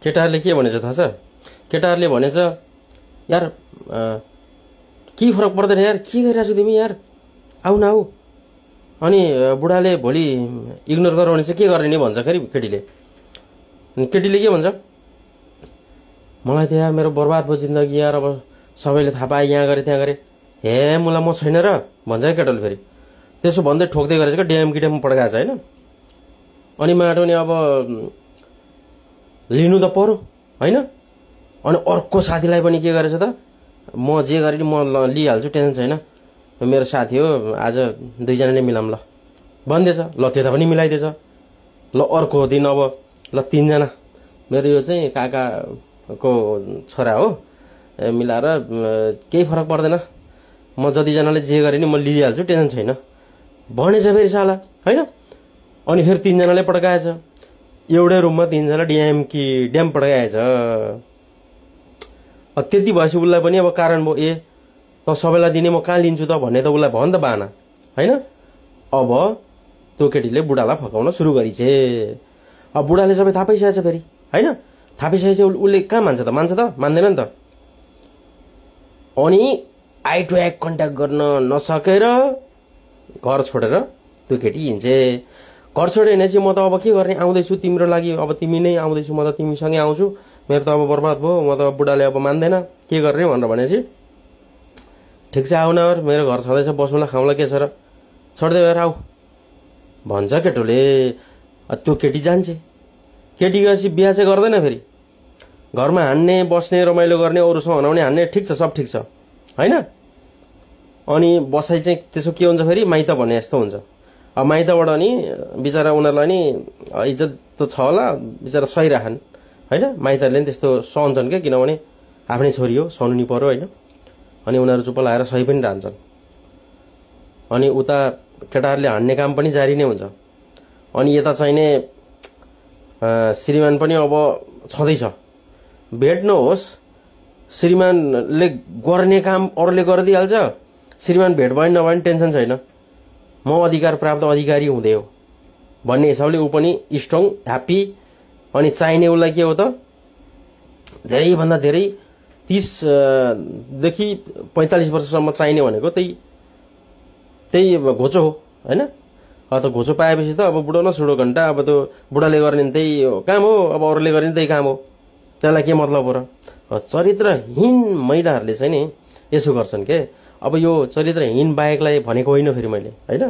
केटाहरूले के भनेछ थाहा छ? केटाहरूले भनेछ यार के फरक पर्दैन यार, के गरिरहेको छौ तिमी यार, आऊ न आऊ। अनि बुढाले भोलि इग्नोर गर भने चाहिँ के गर्ने नि भन्छ फेरि केटीले। अनि केटीले के भन्छ, मलाई त यार मेरो बर्बाद भयो जिन्दगी यार, अब सबैले थाहा पाए, यहाँ गरे त्यहाँ गरे, हे मुला म छैन र भन्छ क्या केटाले फेरि। त्यसो भन्दै ठोक्दै गरेछ क्या, ड्याम किड्याम पड्काएको छ होइन। अनि माटो नि अब लिनु त पर्यो होइन। अनि अर्को साथीलाई पनि के गरेछ त, म जे गरे नि म लिइहाल्छु, टेन्सन छैन, मेरो साथी हो, आज दुईजनाले मिलाम ल भन्दैछ। ल त्यता पनि मिलाइदिएछ। ल अर्को दिन अब ल तीनजना, मेरो यो चाहिँ काकाको छोरा हो, मिलाएर केही फरक पर्दैन, म जतिजनाले जे गरे नि म लिइहाल्छु, टेन्सन छैन भनेछ फेरि साला होइन। अनि फेरि तीनजनाले पड्काएछ, एउटै रुममा तीनजना ड्याम पड्काएछ। त्यति भएपछि उसलाई पनि अब कारण भयो, ए त सबैलाई दिने म कहाँ लिन्छु त भन्ने त उसलाई भयो नि त बाना होइन। अब त्यो केटीले बुढालाई फकाउन सुरु गरिछे। अब बुढाले सबै थाहा पाइसकेछ फेरि होइन। थाहा पाइसकेपछि उसले कहाँ मान्छ त, मान्दैन नि त। अनि आई टु आई कन्ट्याक्ट गर्न नसकेर घर छोडेर त्यो केटी हिँड्छे। घर छोडेर हिँडेपछि म त अब के गर्ने, आउँदैछु तिम्रो लागि, अब तिमी नै आउँदैछु, म त तिमीसँगै आउँछु, मेरो त अब बर्बाद भयो, म त बुढाले अब मान्दैन, के गर्ने भनेर भनेपछि ठिक छ आउन, मेरो घर छँदैछ, बसौँला खाउँला, के छ र, छोड्दै गएर आऊ भन्छ केटोले। त्यो केटी जान्छे। केटी गएपछि बिहा चाहिँ गर्दैन फेरि, घरमा हान्ने बस्ने रमाइलो गर्ने अरूसँग हनाउने हान्ने, ठिक छ सब ठिक छ होइन। अनि बसाइ चाहिँ त्यसो के हुन्छ फेरि, माइत भन्ने जस्तो हुन्छ। अब माइतबाट नि बिचरा उनीहरूलाई नि इज्जत त छ होला, बिचरा सहिराखन् होइन। माइतहरूले नि त्यस्तो सहन्छन् क्या, किनभने आफ्नै छोरी हो, सहनु नि पर्यो होइन। अनि उनीहरू चुप्प लगाएर सही पनि रहन्छन्। अनि उता केटाहरूले हान्ने काम पनि जारी नै हुन्छ। अनि यता चाहिने श्रीमान पनि अब छँदैछ, भेट नहोस्, श्रीमानले गर्ने काम अरूले गरिदिइहाल्छ, श्रीमान भेट भयो नभए टेन्सन छैन, म अधिकार प्राप्त अधिकारी हुँदै हो भन्ने हिसाबले ऊ पनि स्ट्रङ, ह्याप्पी। अनि चाहिने उसलाई के हो त, धेरैभन्दा धेरै 30 देखि 45 वर्षसम्म चाहिने भनेको त्यही घोचो हो होइन। त घोचो पाएपछि त अब बुढो न सुडो घन्टा, अब त्यो बुढाले गर्ने त्यही काम हो, अब अरूले गर्ने त्यही काम हो, त्यसलाई के मतलब हो र। चरित्रहीन महिलाहरूले चाहिँ नि यसो गर्छन् के। अब यो चरित्रहीन बाहेकलाई भनेको होइन फेरि मैले होइन,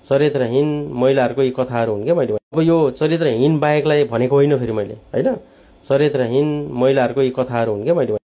चरित्रहीन महिलाहरूको यी कथाहरू हुन् क्या मैले। अब यो चरित्रहीन बाहेकलाई भनेको होइन फेरि मैले होइन, चरित्रहीन महिलाहरूको यी कथाहरू हुन् क्या मैले।